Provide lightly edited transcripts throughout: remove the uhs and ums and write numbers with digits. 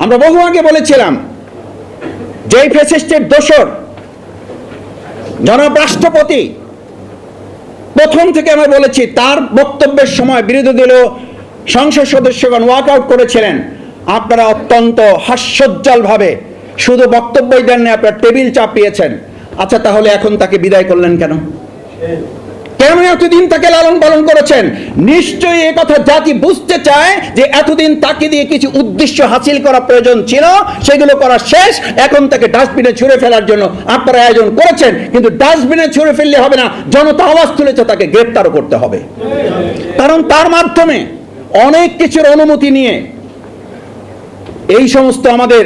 আমরা বহু আগে বলেছিলাম যে ফ্যাসিস্টের দোসর জনাব রাষ্ট্রপতি, প্রথম থেকে আমরা বলেছি, তার বক্তব্যের সময় বিরোধী দলীয় সংসদ সদস্যগণ ওয়াকআউট করেছিলেন। আপনারা অত্যন্ত হাস্যোজ্জ্বলভাবে শুধু বক্তব্যই দেননি, আপনারা টেবিল চাপিয়েছেন। আচ্ছা, তাহলে এখন তাকে বিদায় করলেন কেন? কেন এতদিন তাকে লালন পালন করেছেন? নিশ্চয়ই এ কথা জাতি বুঝতে চায় যে এতদিন তাকে দিয়ে কিছু উদ্দেশ্য হাসিল করা প্রয়োজন ছিল, সেগুলো করা শেষ। এখন তাকে ডাস্টবিনে ছুঁড়ে ফেলার জন্য আপনারা আয়োজন করেছেন, কিন্তু ডাস্টবিনে ছুঁড়ে ফেললে হবে না, জনতা আওয়াজ তুলেছে, তাকে গ্রেফতারও করতে হবে। কারণ তার মাধ্যমে অনেক কিছুর অনুমতি নিয়ে এই সমস্ত আমাদের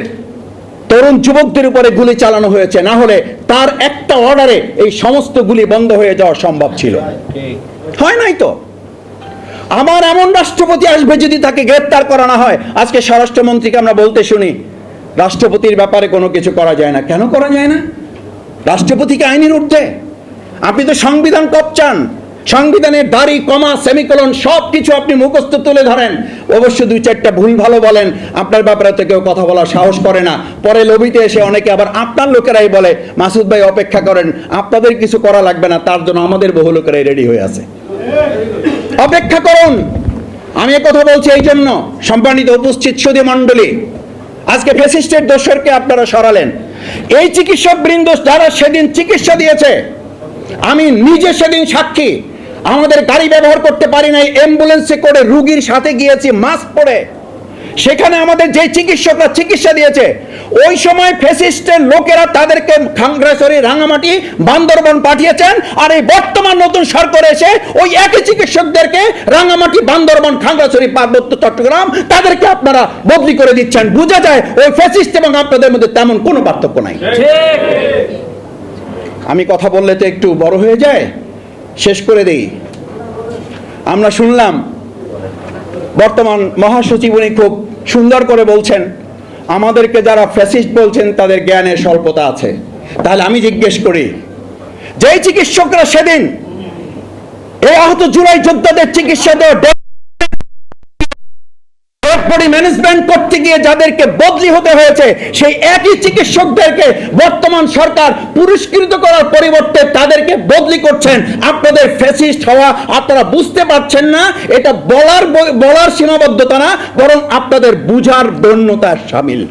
তরুণ যুবকদের উপরে গুলি চালানো হয়েছে। না হলে তার একটা অর্ডারে এই সমস্ত গুলি বন্ধ হয়ে যাওয়া সম্ভব ছিল। হয় নাই তো। আমার এমন রাষ্ট্রপতি আসবে যদি তাকে গ্রেফতার করা না হয়, আজকে স্বরাষ্ট্রমন্ত্রীকে আমরা বলতে শুনি রাষ্ট্রপতির ব্যাপারে কোনো কিছু করা যায় না। কেন করা যায় না? রাষ্ট্রপতিকে আইনের ঊর্ধ্বে। আপনি তো সংবিধান কপচান, সংবিধানের দাড়ি, কমা, সেমিকোলন সব কিছু আপনি মুখস্থ তুলে ধরেন। অবশ্য দুই চারটা ভুল ভালো বলেন, আপনার ব্যাপারে তো কেউ কথা বলার সাহস করে না। পরে লবিতে এসে অনেকে আবার আপনার লোকেরাই বলে, মাসুদ ভাই অপেক্ষা করেন, আপনাদের কিছু করা লাগবে না, তার জন্য আমাদের বহু লোকেরাই রেডি হয়ে আছে, অপেক্ষা করুন। আমি কথা বলছি এই জন্য, সম্মানিত উপস্থিত সুধী মণ্ডলী, আজকে ফ্যাসিস্টের দোসরকে আপনারা সরালেন। এই চিকিৎসক বৃন্দ যারা সেদিন চিকিৎসা দিয়েছে, আমি নিজে সেদিন সাক্ষী। আমাদের গাড়ি ব্যবহার করতে পারি নাই, অ্যাম্বুলেন্সে করে রুগীর সাথে গিয়েছি মাস্ক পরে। সেখানে আমাদের যে চিকিৎসকরা চিকিৎসা দিয়েছে, ওই সময় ফ্যাসিস্টের লোকেরা তাদেরকে খাগড়াছড়ি, রাঙামাটি, বান্দরবান পাঠিয়েছেন। আর এই বর্তমান নতুন সরকার এসে ওই একই চিকিৎসকদেরকে রাঙামাটি, বান্দরবান, খাগড়াছড়ি, পার্বত্য চট্টগ্রাম তাদেরকে আপনারা বদলি করে দিচ্ছেন। বোঝা যায় ওই ফ্যাসিস্ট এবং আপনাদের মধ্যে তেমন কোনো পার্থক্য নাই। আমি কথা বললে তো একটু বড় হয়ে যায়, শেষ করে দেই। আমরা শুনলাম বর্তমান মহাসচিব উনি খুব সুন্দর করে বলছেন, আমাদেরকে যারা ফ্যাসিস্ট বলছেন তাদের জ্ঞানের স্বল্পতা আছে। তাহলে আমি জিজ্ঞেস করি, যেই চিকিৎসকরা সেদিন এই আহত জুলাই যোদ্ধাদের চিকিৎসা দেওয়া ম্যানেজমেন্ট করতে গিয়ে যাদেরকে বদলি হতে হয়েছে, সেই একই চিকিৎসকদেরকে বর্তমান সরকার পুরস্কৃত করার পরিবর্তে তাদেরকে বদলি করছেন। আপনাদের ফ্যাসিস্ট হওয়া আপনারা বুঝতে পারছেন না, এটা বলার সীমাবদ্ধতা না, বরং আপনাদের বুঝার দৈন্যতার শামিল।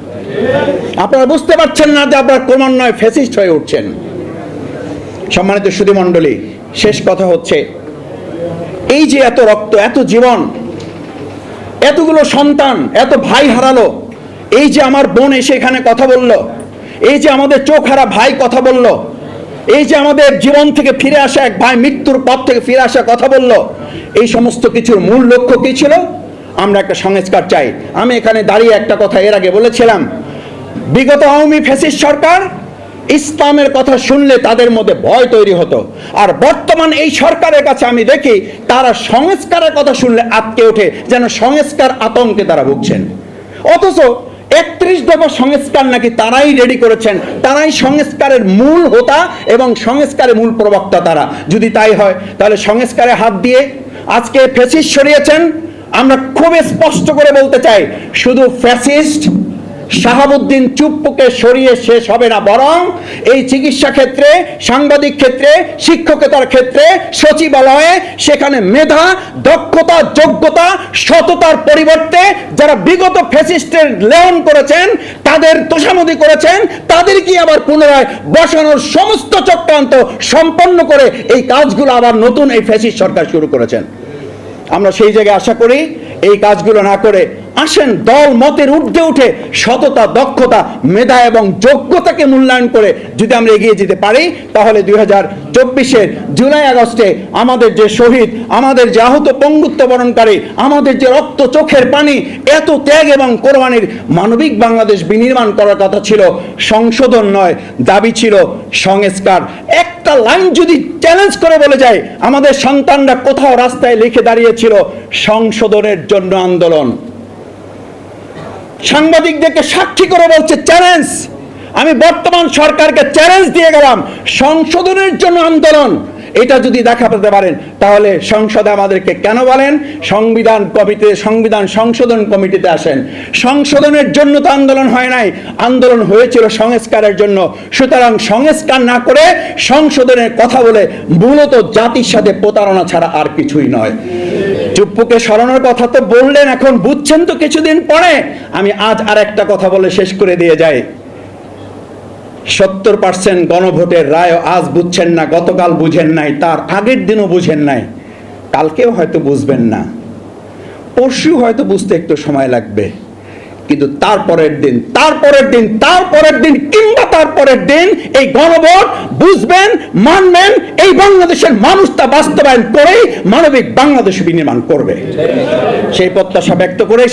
আপনারা বুঝতে পারছেন না যে আপনারা ক্রমান্বয়ে ফ্যাসিস্ট হয়ে উঠছেন। সম্মানিত সুধী মণ্ডলী, শেষ কথা হচ্ছে, এই যে এত রক্ত, এত জীবন, এতগুলো সন্তান, এত ভাই হারালো, এই যে আমার বোন এসে এখানে কথা বলল, এই যে আমাদের চোখ হারা ভাই কথা বলল, এই যে আমাদের জীবন থেকে ফিরে আসা এক ভাই মৃত্যুর পথ থেকে ফিরে আসা কথা বলল, এই সমস্ত কিছুর মূল লক্ষ্য কি ছিল? আমরা একটা সংস্কার চাই। আমি এখানে দাঁড়িয়ে একটা কথা এর আগে বলেছিলাম, বিগত আওয়ামী ফ্যাসিস্ট সরকার ইসলামের কথা শুনলে তাদের মধ্যে ভয় তৈরি হতো, আর বর্তমান এই সরকারের কাছে আমি দেখি তারা সংস্কারের কথা শুনলে আটকে ওঠে, যেন সংস্কার আতঙ্কে তারা ভুগছেন। অথচ 31 দফা সংস্কার নাকি তারাই রেডি করেছেন, তারাই সংস্কারের মূল হোতা এবং সংস্কারের মূল প্রবক্তা তারা। যদি তাই হয়, তাহলে সংস্কারে হাত দিয়ে আজকে ফ্যাসিস্ট সরিয়েছেন। আমরা খুব স্পষ্ট করে বলতে চাই, শুধু ফ্যাসিস্ট শাহাবুদ্দিন চুপ্পুকে সরিয়ে শেষ হবে না, বরং এই চিকিৎসা ক্ষেত্রে, সাংবাদিক ক্ষেত্রে, শিক্ষকতার ক্ষেত্রে, সচিবালয়ে সেখানে মেধা, দক্ষতা, যোগ্যতা, সততার পরিবর্তে যারা বিগত ফ্যাসিস্টের লেয়ন করেছেন, তাদের তোষামোদি করেছেন, তাদেরকে আবার পুনরায় বসানোর সমস্ত চক্রান্ত সম্পন্ন করে এই কাজগুলো আবার নতুন এই ফ্যাসিস্ট সরকার শুরু করেছেন। আমরা সেই জায়গায় আশা করি এই কাজগুলো না করে আসেন দল মতের ঊর্ধ্বে উঠে সততা, দক্ষতা, মেধা এবং যোগ্যতাকে মূল্যায়ন করে যদি আমরা এগিয়ে যেতে পারি, তাহলে 2024-এর জুলাই আগস্টে আমাদের যে শহীদ, আমাদের যে আহত পঙ্গুত্ব বরণকারী, আমাদের যে রক্ত, চোখের পানি, এত ত্যাগ এবং কোরবানির মানবিক বাংলাদেশ বিনির্মাণ করার কথা ছিল, সংশোধন নয়, দাবি ছিল সংস্কার। একটা লাইন যদি চ্যালেঞ্জ করে বলে যায়, আমাদের সন্তানরা কোথাও রাস্তায় লিখে দাঁড়িয়েছিল সংশোধনের জন্য আন্দোলন। সাংবাদিকদেরকে সাক্ষী করে বলছে চ্যালেঞ্জ। আমি বর্তমান সরকারকে চ্যালেঞ্জ দিয়ে গেলাম, সংশোধনের জন্য আন্দোলন। এটা যদি দেখাতে পারেন তাহলে সংসদে আমাদেরকে কেন বলেন সংবিধান সংশোধন কমিটিতে আসেন। সংশোধনের জন্য তো আন্দোলন হয় নাই, আন্দোলন হয়েছিল সংস্কারের জন্য। সুতরাং সংস্কার না করে সংশোধনের কথা বলে মূলত জাতির সাথে প্রতারণা ছাড়া আর কিছুই নয়। চুপ্পুকে সরানোর কথা তো বললেন, এখন বুঝছেন তো কিছুদিন পরে। আমি আজ আর একটা কথা বলে শেষ করে দিয়ে যাই। 70% গণভোটের রায় আজ বুঝছেন না, গতকাল বুঝেন নাই, তার আগের দিনও বুঝেন নাই, কালকেও হয়তো বুঝবেন না, পরশু হয়তো বুঝতে একটু সময় লাগবে, কিন্তু তারপরের দিন কিংবা তারপরের দিন এই গণভোট বুঝবেন, মানবেন, এই বাংলাদেশের মানুষ তা বাস্তবায়ন করেই মানবিক বাংলাদেশ বিনির্মাণ করবে। সেই প্রত্যাশা ব্যক্ত করে